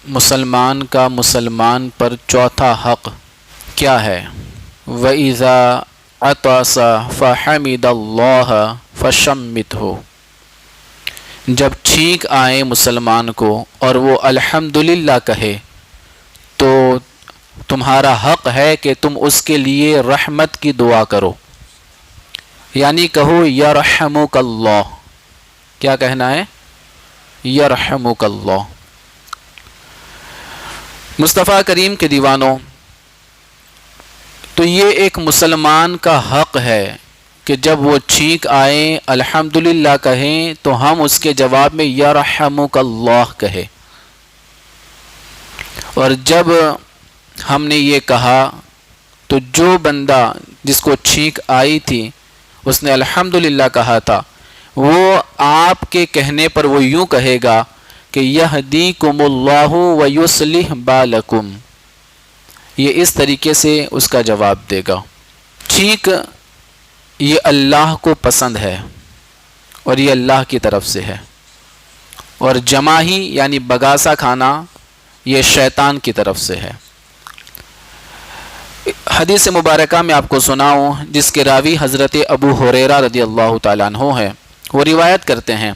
مسلمان کا مسلمان پر چوتھا حق کیا ہے؟ وَإِذَا عَطَسَ فَحَمِدَ اللَّهَ فَشَمِّتْهُ، جب چھینک آئے مسلمان کو اور وہ الحمدللہ کہے تو تمہارا حق ہے کہ تم اس کے لیے رحمت کی دعا کرو، یعنی کہو یرحمک اللہ۔ کیا کہنا ہے؟ یرحمک اللہ۔ مصطفیٰ کریم کے دیوانوں، تو یہ ایک مسلمان کا حق ہے کہ جب وہ چھینک آئیں الحمدللہ کہیں تو ہم اس کے جواب میں یرحمک اللہ کہے۔ اور جب ہم نے یہ کہا تو جو بندہ جس کو چھینک آئی تھی اس نے الحمدللہ کہا تھا، وہ آپ کے کہنے پر وہ یوں کہے گا کہ یہدیکم اللہ ویصلح بالکم، یہ اس طریقے سے اس کا جواب دے گا۔ چھینک یہ اللہ کو پسند ہے اور یہ اللہ کی طرف سے ہے، اور جماہی یعنی بگاسا کھانا یہ شیطان کی طرف سے ہے۔ حدیث مبارکہ میں آپ کو سناؤں جس کے راوی حضرت ابو ہریرہ رضی اللہ تعالیٰ عنہ ہیں، وہ روایت کرتے ہیں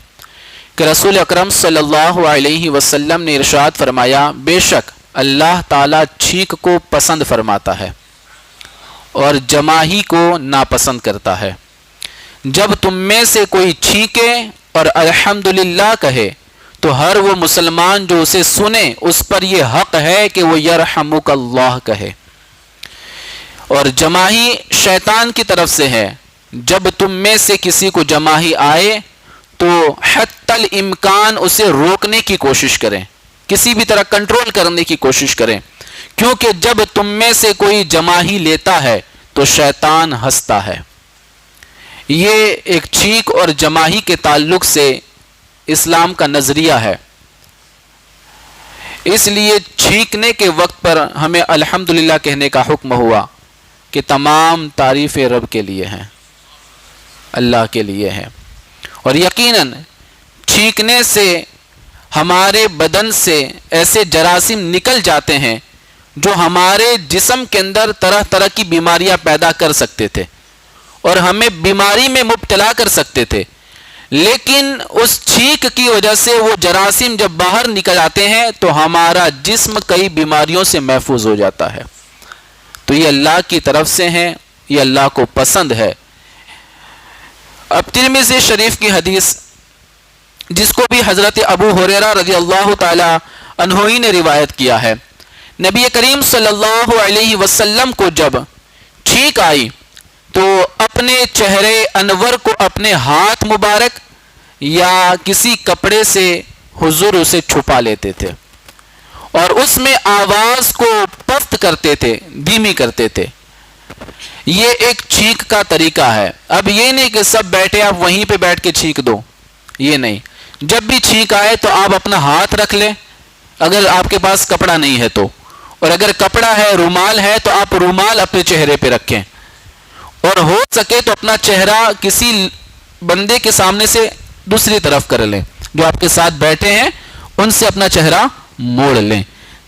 کہ رسول اکرم صلی اللہ علیہ وسلم نے ارشاد فرمایا، بے شک اللہ تعالیٰ چھینک کو پسند فرماتا ہے اور جماہی کو ناپسند کرتا ہے۔ جب تم میں سے کوئی چھینکے اور الحمدللہ کہے تو ہر وہ مسلمان جو اسے سنے اس پر یہ حق ہے کہ وہ یرحمک اللہ کہے۔ اور جماہی شیطان کی طرف سے ہے، جب تم میں سے کسی کو جماہی آئے تو حتی الامکان اسے روکنے کی کوشش کریں، کسی بھی طرح کنٹرول کرنے کی کوشش کریں، کیونکہ جب تم میں سے کوئی جماہی لیتا ہے تو شیطان ہنستا ہے۔ یہ ایک چھینک اور جماہی کے تعلق سے اسلام کا نظریہ ہے۔ اس لیے چھینکنے کے وقت پر ہمیں الحمدللہ کہنے کا حکم ہوا کہ تمام تعریف رب کے لیے ہیں، اللہ کے لیے ہیں۔ اور یقیناً چھینکنے سے ہمارے بدن سے ایسے جراثیم نکل جاتے ہیں جو ہمارے جسم کے اندر طرح طرح کی بیماریاں پیدا کر سکتے تھے اور ہمیں بیماری میں مبتلا کر سکتے تھے، لیکن اس چھینک کی وجہ سے وہ جراثیم جب باہر نکل آتے ہیں تو ہمارا جسم کئی بیماریوں سے محفوظ ہو جاتا ہے۔ تو یہ اللہ کی طرف سے ہیں، یہ اللہ کو پسند ہے۔ اب ترمذی شریف کی حدیث جس کو بھی حضرت ابو ہریرہ رضی اللہ تعالی عنہ ہی نے روایت کیا ہے، نبی کریم صلی اللہ علیہ وسلم کو جب چھینک آئی تو اپنے چہرے انور کو اپنے ہاتھ مبارک یا کسی کپڑے سے حضور اسے چھپا لیتے تھے اور اس میں آواز کو پست کرتے تھے، دھیمی کرتے تھے۔ یہ ایک چھینک کا طریقہ ہے۔ اب یہ نہیں کہ سب بیٹھے آپ وہیں پہ بیٹھ کے چھینک دو، یہ نہیں۔ جب بھی چھینک آئے تو آپ اپنا ہاتھ رکھ لیں اگر آپ کے پاس کپڑا نہیں ہے تو، اور اگر کپڑا ہے، رومال ہے تو آپ رومال اپنے چہرے پہ رکھیں، اور ہو سکے تو اپنا چہرہ کسی بندے کے سامنے سے دوسری طرف کر لیں، جو آپ کے ساتھ بیٹھے ہیں ان سے اپنا چہرہ موڑ لیں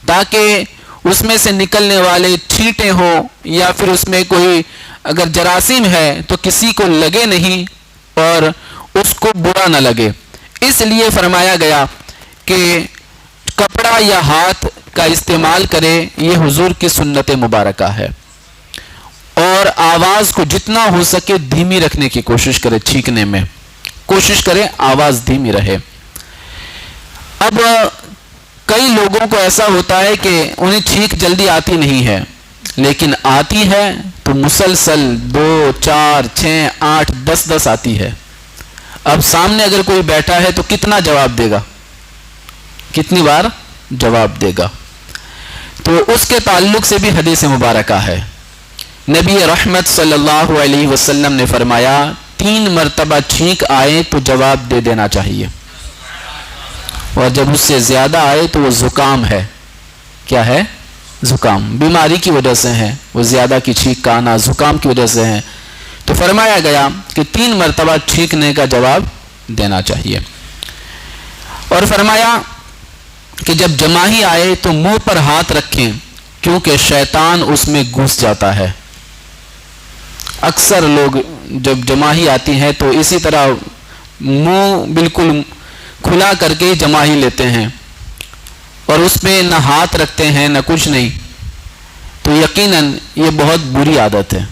تاکہ اس میں سے نکلنے والے چھینٹیں ہوں یا پھر اس میں کوئی اگر جراثیم ہے تو کسی کو لگے نہیں اور اس کو برا نہ لگے۔ اس لیے فرمایا گیا کہ کپڑا یا ہاتھ کا استعمال کرے، یہ حضور کی سنت مبارکہ ہے، اور آواز کو جتنا ہو سکے دھیمی رکھنے کی کوشش کرے، چھینکنے میں کوشش کرے آواز دھیمی رہے۔ اب کئی لوگوں کو ایسا ہوتا ہے کہ انہیں چھینک جلدی آتی نہیں ہے، لیکن آتی ہے تو مسلسل 2 4 6 8 10 آتی ہے۔ اب سامنے اگر کوئی بیٹھا ہے تو کتنا جواب دے گا، کتنی بار جواب دے گا؟ تو اس کے تعلق سے بھی حدیث مبارکہ ہے۔ نبی رحمت صلی اللہ علیہ وسلم نے فرمایا 3 مرتبہ چھینک آئے تو جواب دے دینا چاہیے، اور جب اس سے زیادہ آئے تو وہ زکام ہے۔ کیا ہے؟ زکام، بیماری کی وجہ سے ہے، وہ زیادہ کی چھینک کا آنا زکام کی وجہ سے ہے، تو فرمایا گیا کہ 3 مرتبہ چھینکنے کا جواب دینا چاہیے۔ اور فرمایا کہ جب جماہی آئے تو منہ پر ہاتھ رکھیں کیونکہ شیطان اس میں گھس جاتا ہے۔ اکثر لوگ جب جماہی آتی ہیں تو اسی طرح منہ بالکل کھلا کر کے جماہی لیتے ہیں اور اس میں نہ ہاتھ رکھتے ہیں نہ کچھ نہیں، تو یقیناً یہ بہت بری عادت ہے۔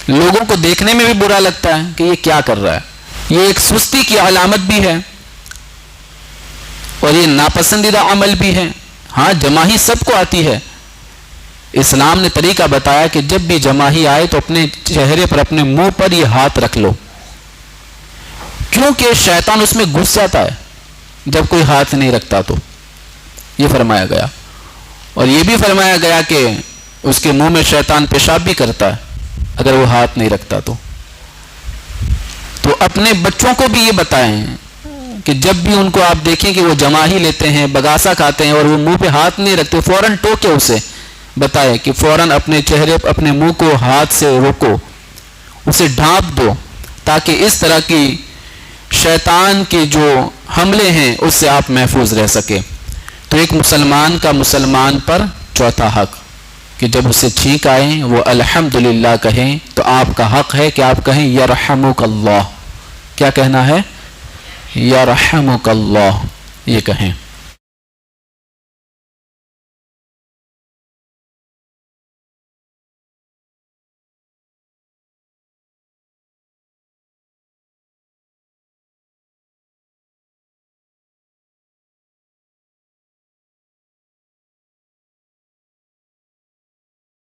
لوگوں کو دیکھنے میں بھی برا لگتا ہے کہ یہ کیا کر رہا ہے، یہ ایک سستی کی علامت بھی ہے اور یہ ناپسندیدہ عمل بھی ہے۔ ہاں جماہی سب کو آتی ہے، اسلام نے طریقہ بتایا کہ جب بھی جماہی آئے تو اپنے چہرے پر اپنے منہ پر یہ ہاتھ رکھ لو، کیونکہ شیطان اس میں گھس جاتا ہے جب کوئی ہاتھ نہیں رکھتا تو، یہ فرمایا گیا۔ اور یہ بھی فرمایا گیا کہ اس کے منہ میں شیطان پیشاب بھی کرتا ہے اگر وہ ہاتھ نہیں رکھتا تو اپنے بچوں کو بھی یہ بتائیں کہ جب بھی ان کو آپ دیکھیں کہ وہ جماہی لیتے ہیں، بگاسا کھاتے ہیں اور وہ منہ پہ ہاتھ نہیں رکھتے، فوراً ٹوکے اسے، بتائے کہ فوراً اپنے چہرے اپنے منہ کو ہاتھ سے روکو، اسے ڈھانپ دو، تاکہ اس طرح کی شیطان کے جو حملے ہیں اس سے آپ محفوظ رہ سکے۔ تو ایک مسلمان کا مسلمان پر چوتھا حق کہ جب اسے چھینک آئے وہ الحمدللہ کہیں، تو آپ کا حق ہے کہ آپ کہیں یرحمک اللہ۔ کیا کہنا ہے؟ یرحمک اللہ، یہ کہیں۔